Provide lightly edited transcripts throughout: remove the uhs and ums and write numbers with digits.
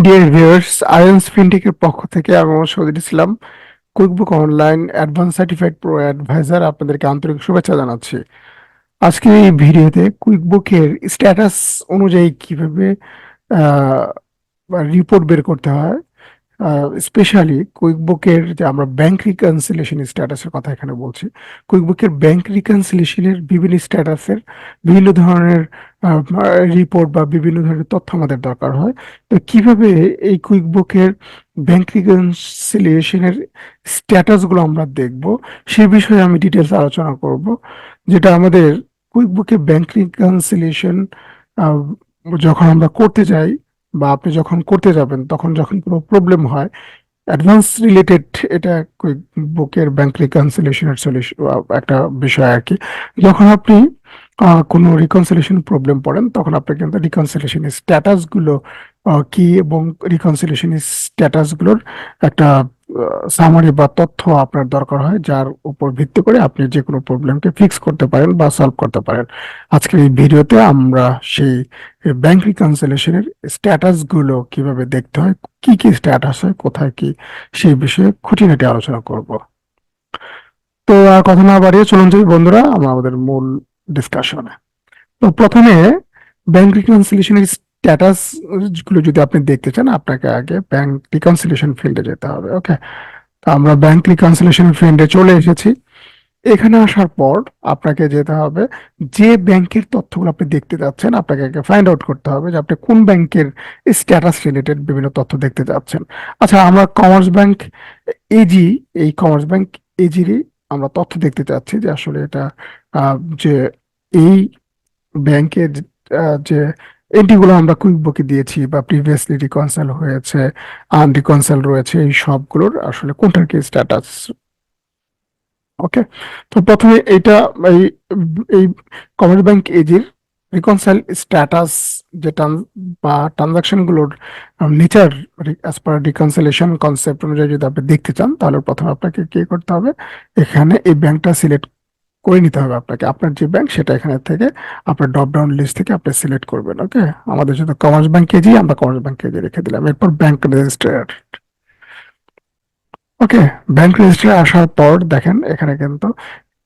Dear viewers, আয়ন্স ফিনটেকের পক্ষ থেকে আমি Mohammad Shahidul Islam, QuickBook online advance certified pro advisor আপনাদেরকে আন্তরিক শুভেচ্ছা জানাচ্ছি। আজকের এই ভিডিওতে কুইকবুকের স্ট্যাটাস অনুযায়ী কিভাবে রিপোর্ট বের করতে হয়, স্পেশালি কুইকবুকের যে আমরা ব্যাংক রিকনসিলিয়েশন স্ট্যাটাসের কথা এখানে বলছি। কুইকবুকের ব্যাংক রিকনসিলিয়েশনের বিভিন্ন স্ট্যাটাসের বিভিন্ন ধরনের রিপোর্ট বা বিভিন্ন ধরনের তথ্য আমাদের দরকার হয়। তো কিভাবে এই কুইকবুকের ব্যাংক রিকনসিলিয়েশনের স্ট্যাটাসগুলো আমরা দেখব, সে বিষয়ে আমি ডিটেলস আলোচনা করব। যেটা আমাদের কুইকবুকে ব্যাংক রিকনসিলিয়েশন যখন আমরা করতে যাই বা আপনি যখন করতে যাবেন, তখন যখন কোনো প্রবলেম হয় অ্যাডভান্স রিলেটেড, এটা কুইক বুকের ব্যাংক রিকনসিলিয়েশনের সলিউশন একটা বিষয় আর কি। যখন আপনি কোনো রিকনসিলিয়েশন প্রবলেম পড়েন, তখন আপনি কিন্তু রিকনসিলিয়েশন স্ট্যাটাস গুলো কি এবং রিকনসিলিয়েশন স্ট্যাটাস গুলোর একটা সামারি বা তথ্য আপনার দরকার হয়, যার উপর ভিত্তি করে আপনি যে কোনো প্রবলেমকে ফিক্স করতে পারেন বা সলভ করতে পারেন। আজকের এই ভিডিওতে আমরা সেই ব্যাংক রিকনসিলিয়েশনের স্ট্যাটাস গুলো কিভাবে দেখতে হয়, কি কি স্ট্যাটাস হয়, কোথায় কি, সেই বিষয়ে খুঁটিনাটি আলোচনা করব। তো আর কথা না বাড়িয়ে চলুন যাই বন্ধুরা আমরা আমাদের মূল ডিসকাশনে। তো প্রথমে ব্যাংক রিকনসিলিয়েশনের স্ট্যাটাস গুলো যদি আপনি দেখতে চান, আপনাকে আগে ব্যাংক রিকনসিলিয়েশন ফিল্ডে যেতে হবে। ওকে, তো আমরা ব্যাংক রিকনসিলিয়েশন ফিল্ডে চলে এসেছি। এখানে আসার পর আপনাকে যেতে হবে, যে ব্যাংকের তথ্যগুলো আপনি দেখতে যাচ্ছেন আপনাকে আগে ফাইন্ড আউট করতে হবে যে আপনি কোন ব্যাংকের স্ট্যাটাস রিলেটেড বিভিন্ন তথ্য দেখতে যাচ্ছেন। আচ্ছা, আমরা কমার্স ব্যাংক এজি, এই কমার্স ব্যাংক এজিরই আমরা তথ্য দেখতে চাচ্ছি যে আসলে এটা যে এই ব্যাংকের যে এন্ট্রিগুলো আমরা কুইকবুকে দিয়েছি বা প্রিভিয়াসলি রিকনসাইল হয়েছে, আনরিকনসাইল রয়েছে, এই সবগুলোর আসলে কোনটার কি স্ট্যাটাস। ওকে, তো প্রথমে এইটা এই এই কমার্স ব্যাংক এজির রিকনসাইল স্ট্যাটাস যে বা ট্রানজাকশন গুলোর নেচার অ্যাজ পার রিকনসাইলেশন কনসেপ্ট অনুযায়ী যদি আপনি দেখতে চান, তাহলে প্রথমে আপনাকে কি করতে হবে, এখানে এই ব্যাংকটা সিলেক্ট করে নিতে হবে। আপনাকে আপনার যে ব্যাংক সেটা এখানে থেকে আপনার ড্রপ ডাউন লিস্ট থেকে আপনি সিলেক্ট করবেন। ওকে, আমাদের যদি কমার্স ব্যাংক কেজি, আমরা কমার্স ব্যাংক কেজি রেখে দিলাম। এরপর ব্যাংক রেজিস্ট্রার। ওকে, ব্যাংক রেজিস্ট্রার আসার পর দেখেন এখানে কিন্তু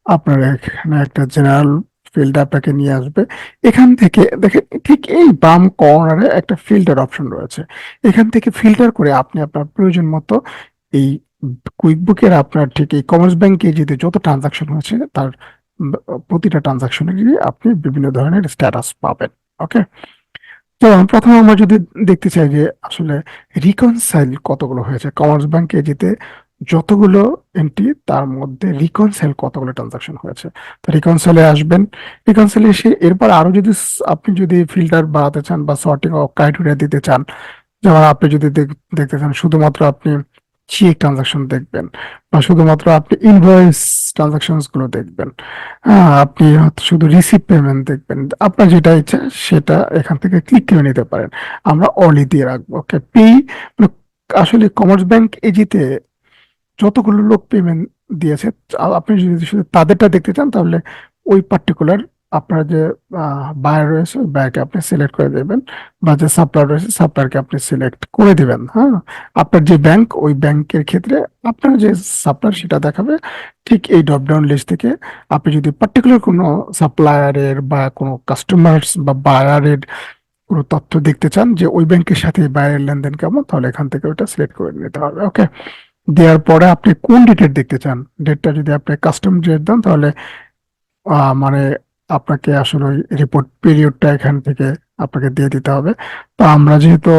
আপনার এখানে একটা জেনারেল ফিল্ড আপনাকে নিয়ে আসবে। এখান থেকে দেখেন ঠিক এই বাম কর্নারে একটা ফিল্টার অপশন রয়েছে। এখান থেকে ফিল্টার করে আপনি আপনার প্রয়োজন মতো এই কুইকবুকের আপনার ঠিক এই কমার্স ব্যাংকে যেতে যত ট্রানজাকশন হয়েছে তার প্রতিটা ট্রানজাকশনেরই আপনি বিভিন্ন ধরনের স্ট্যাটাস পাবেন। ওকে, যেমন প্রথমে আমরা যদি দেখতে চাই যে আসলে রিকনসাইল কতগুলো হয়েছে, কমার্স ব্যাংকে যেতে যতগুলো এন্ট্রি তার মধ্যে রিকনসাইল কতগুলো ট্রানজাকশন হয়েছে, তো রিকনসাইলে আসবেন। রিকনসাইলে এসে এরপর আরো যদি আপনি যদি ফিল্টার বাড়াতে চান বা সর্টিং অফ ক্রাইটেরিয়া দিতে চান, যেমন আপনি যদি দেখতে চান শুধুমাত্র আপনি চেক ট্রানজাকশন দেখবেন বা শুধুমাত্র আপনি ইনভয়েস ট্রানজাকশনস গুলো দেখবেন, আপনি হয়তো শুধু রিসিভ পেমেন্ট দেখবেন, আপনার যেটা ইচ্ছা সেটা এখান থেকে ক্লিক করে নিতে পারেন। আমরা অলি দিয়ে রাখবো। ওকে, পে মানে আসলে কমার্স ব্যাংক এজিতে যতগুলো লোক পেমেন্ট দিয়েছে, আপনি যদি শুধু তাদেরটা দেখতে চান, তাহলে ওই পার্টিকুলার আপনার যে বায়ার রয়েছে ওই বায়ারকে আপনি সিলেক্ট করে দেবেন, বা যে সাপ্লায়ার রয়েছে সাপ্লায়ারকে আপনি সিলেক্ট করে দিবেন। হ্যাঁ, আপনার যে ব্যাংক ওই ব্যাংকের ক্ষেত্রে আপনার যে সাপ্লায়ার সেটা দেখাবে। ঠিক এই ড্রপ ডাউন লিস্ট থেকে আপনি যদি পার্টিকুলার কোনো সাপ্লায়ারের বা কোনো কাস্টমার বা বায়ারের কোনো তথ্য দেখতে চান যে ওই ব্যাংকের সাথে বায়ারের লেনদেন কেমন, তাহলে এখান থেকে ওটা সিলেক্ট করে নিতে হবে। ওকে, দেওয়ার পরে আপনি কোন ডেটের দেখতে চান, ডেটটা যদি আপনি কাস্টম ডেট দেন, তাহলে মানে আপনাকে আসলে ওই রিপোর্ট পিরিয়ডটা এখান থেকে আপনাকে দিয়ে দিতে হবে। তো আমরা যেহেতু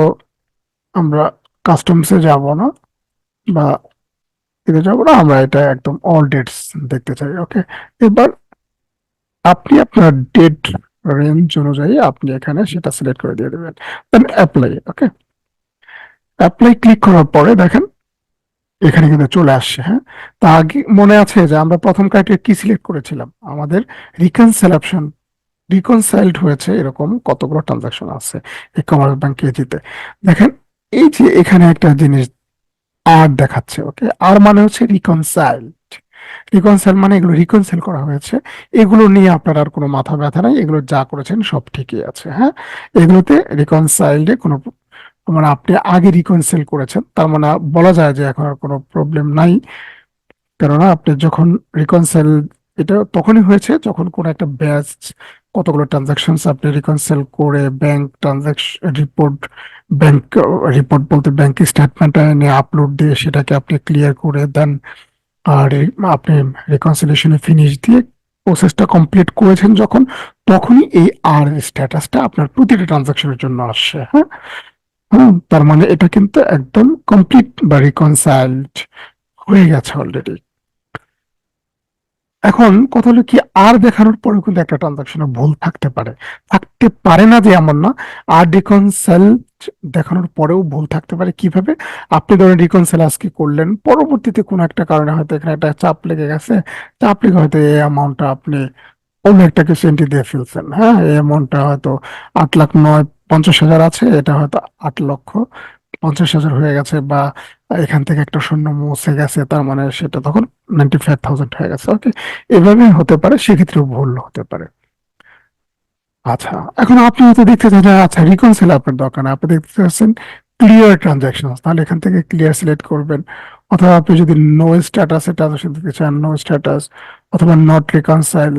আমরা কাস্টমসে যাব না বা এতে যাব না, আমরা এটা একদম অল ডেটস দেখতে চাই। ওকে, এবার আপনি আপনার ডেট রেঞ্জ অনুযায়ী আপনি এখানে সেটা সিলেক্ট করে দিয়ে দেবেন, দেন অ্যাপ্লাই। ওকে, অ্যাপ্লাই ক্লিক করার পরে দেখেন এখানে কিন্তু চলে আসছে। হ্যাঁ, তা আগে মনে আছে যে আমরা প্রথম ক্রাইটেরিয়া কি সিলেক্ট করেছিলাম, আমাদের রিকনসাইলেশন, রিকনসাইলড হয়েছে এরকম কতগুলো ট্রানজাকশন আছে এই কমার্স ব্যাংক কেজিতে। দেখেন এই যে এখানে একটা জিনিস আর দেখাচ্ছে। ওকে, আর মানে হচ্ছে রিকনসাইল। রিকনসাইল মানে এগুলো রিকনসাইল করা হয়েছে, এগুলো নিয়ে আপনার আর কোনো মাথা ব্যথা নাই, এগুলো যা করেছেন সব ঠিকই আছে। হ্যাঁ, এগুলোতে রিকনসাইল্ডে কোনো মানে আপনি আগে রিকনসিল করেছেন, তার মানে বলা যায় যে এখন আর কোনো প্রবলেম নাই। কেননা আপনি যখন রিকনসাইল, এটা তখনই হয়েছে যখন কোন একটা ব্যাচ কতগুলো ট্রানজাকশন আপনি রিকনসাইল করে bank transaction report, bank report বলতে ব্যাংক স্টেটমেন্ট এনে আপলোড দিয়ে সেটাকে আপনি ক্লিয়ার করে দেন। আর আপনি রিকনসিলিয়েশনে ফিনিশ দিয়ে প্রসেসটা কমপ্লিট করেছেন যখন, তখনই এই আর স্ট্যাটাসটা আপনার প্রতিটা ট্রানজাকশনের জন্য আসছে। হ্যাঁ, হ্যাঁ, তার মানে এটা কিন্তু একদম কমপ্লিট বা রিকনসাইলড হয়ে গেছে অলরেডি। এখন কথা হলো কি, আর দেখানোর পরেও কিন্তু একটা ট্রানজাকশনে ভুল থাকতে পারে, থাকতে পারে না যে এমন না। আর রিকনসাইল দেখানোর পরেও ভুল থাকতে পারে কিভাবে? আপনি ধরেন রিকনসাইল আজকে করলেন, পরবর্তীতে কোনো একটা কারণে হয়তো এখানে একটা চাপ লেগে গেছে, চাপ লেগে হয়তো এই অ্যামাউন্টটা আপনি অন্য একটা কিছু এন্ট্রি দিয়ে ফেলছেন। হ্যাঁ, এই অ্যামাউন্টটা হয়তো 8,50,000 আছে, এটা হয়তো 8,50,000 হয়ে গেছে, বা এখান থেকে একটা শূন্য মুছে গেছে, তার মানে সেটা তখন 95,000 হয়ে গেছে। ওকে, এভাবে হতে পারে, সেক্ষেত্রে ভুল হতে পারে। আচ্ছা, এখন আপনি হয়তো দেখতে চাচ্ছেন যে আচ্ছা রিকনসিল আপনার দরকার না, আপনি দেখতে চাচ্ছেন ক্লিয়ার ট্রানজাকশন, তাহলে এখান থেকে ক্লিয়ার সিলেক্ট করবেন। অথবা আপনি যদি নো স্ট্যাটাসে ট্রানজাকশন দিতে চান, নো স্ট্যাটাস, অথবা নট রিকনসাইল,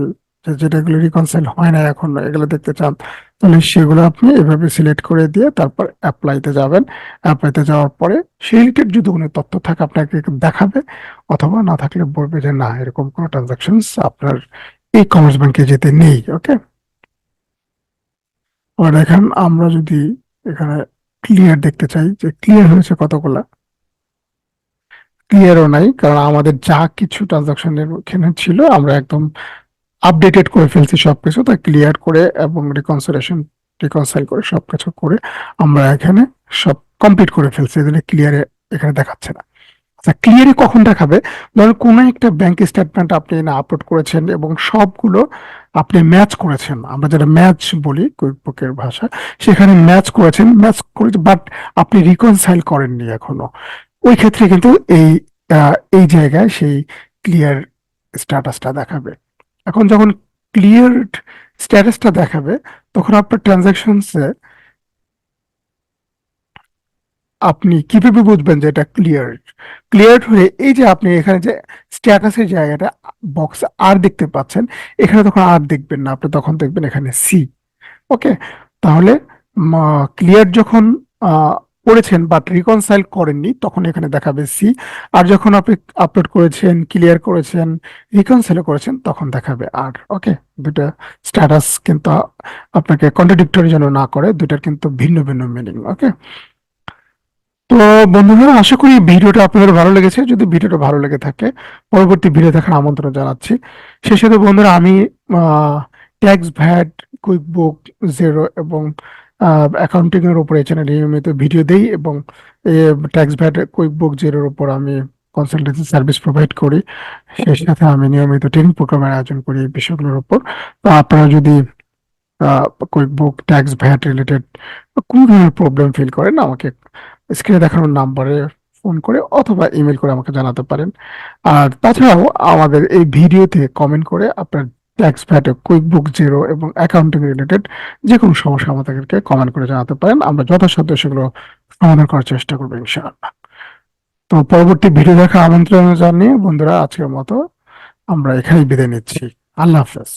যেটাগুলো রিকনসাইল হয় না এখন এগুলো দেখতে চান, তাহলে সেগুলো আপনি এভাবে সিলেক্ট করে দিয়ে তারপর অ্যাপ্লাইতে যাবেন। অ্যাপ্লাইতে যাওয়ার পরে সেই রিলেটেড যদি কোনো তথ্য থাকে আপনাকে দেখাবে, অথবা না থাকলে বলবে যে না, এরকম কোনো ট্রানজাকশন আপনার এই কমার্স ব্যাংকে যেতে নেই। ওকে, আবার দেখেন আমরা যদি এখানে ক্লিয়ার দেখতে চাই যে ক্লিয়ার হয়েছে কতগুলা, ক্লিয়ারও নাই, কারণ আমাদের যা কিছু ট্রানজাকশনের এখানে ছিল আমরা একদম আপডেটেড করে ফেলছি সবকিছু, তাই ক্লিয়ার করে এবং রিকনসাইল করে সবকিছু করে আমরা এখানে সব কমপ্লিট করে ফেলছি, এই জন্য ক্লিয়ারে এখানে দেখাচ্ছে না। আচ্ছা, ক্লিয়ারে কখন দেখাবে? ধরুন কোন একটা ব্যাংক স্টেটমেন্ট আপনি না আপলোড করেছেন এবং সবগুলো আপনি ম্যাচ করেছেন, আমরা যেটা ম্যাচ বলি কুইকবুকের ভাষা, সেখানে ম্যাচ করেছেন, ম্যাচ করেছেন, বাট আপনি রিকনসাইল করেননি এখনো। ওই ক্ষেত্রে কিন্তু এই জায়গায় সেই ক্লিয়ার স্ট্যাটাসটা দেখাবে। এখন যখন ক্লিয়ার স্ট্যাটাসটা দেখাবে, তখন আপনার ট্রানজাকশনসে আপনি কিভাবে বুঝবেন যে এটা ক্লিয়ার? ক্লিয়ার হয়ে এই যে আপনি এখানে যে স্ট্যাটাসের জায়গাটা বক্স আর দেখতে পাচ্ছেন, এখানে তখন আর দেখবেন না, আপনি তখন দেখবেন এখানে সি। ওকে, তাহলে ক্লিয়ার যখন করেছেন বাট রিকনসাইল করেননি, তখন এখানে দেখাবে সি। আর যখন আপনি আপলোড করেছেন, ক্লিয়ার করেছেন, রিকনসাইল করেছেন, তখন দেখাবে আর। ওকে, দুটা স্ট্যাটাস কিন্তু আপনাকে কন্ট্রাডিক্টরি যেন না করে, দুটার কিন্তু ভিন্ন ভিন্ন মিনিং। ওকে, তো বন্ধুরা, আশা করি ভিডিওটা আপনাদের ভালো লেগেছে। যদি ভিডিওটা ভালো লেগে থাকে, পরবর্তী ভিডিও দেখার আমন্ত্রণ জানাচ্ছি। সেই সাথে বন্ধুরা, আমি ট্যাক্স, ভ্যাট, কুইকবুক, জেরো এবং অ্যাকাউন্টিং এর উপর এই চ্যানেলে নিয়মিত ভিডিও দেই, এবং ট্যাক্স, ভ্যাট, কুইকবুক, জেরোর উপর আমি কনসালটেন্সি সার্ভিস প্রোভাইড করি। সেই সাথে আমি নিয়মিত ট্রেনিং প্রোগ্রামের আয়োজন করি এই বিষয়গুলোর উপর। তো আপনারা যদি কুইকবুক, ট্যাক্স, ভ্যাট রিলেটেড কোন ধরনের প্রবলেম ফিল করেন, আমাকে স্ক্রিনে দেখানো নাম্বারে ফোন করে অথবা ইমেল করে আমাকে জানাতে পারেন। আর তাছাড়াও আমাদের এই ভিডিওতে কমেন্ট করে আপনার ট্যাক্স, ভ্যাট, কুইকবুক, জিরো এবং অ্যাকাউন্টিং রিলেটেড যে কোনো সমস্যা আমাদেরকে কমেন্ট করে জানাতে পারেন, আমরা যথাসাধ্য সেগুলো সমাধান করার চেষ্টা করবো ইনশাআল্লাহ। তো পরবর্তী ভিডিও দেখার আমন্ত্রণ জানিয়ে বন্ধুরা, আজকের মতো আমরা এখানেই বিদায় নিচ্ছি। আল্লাহ হাফেজ।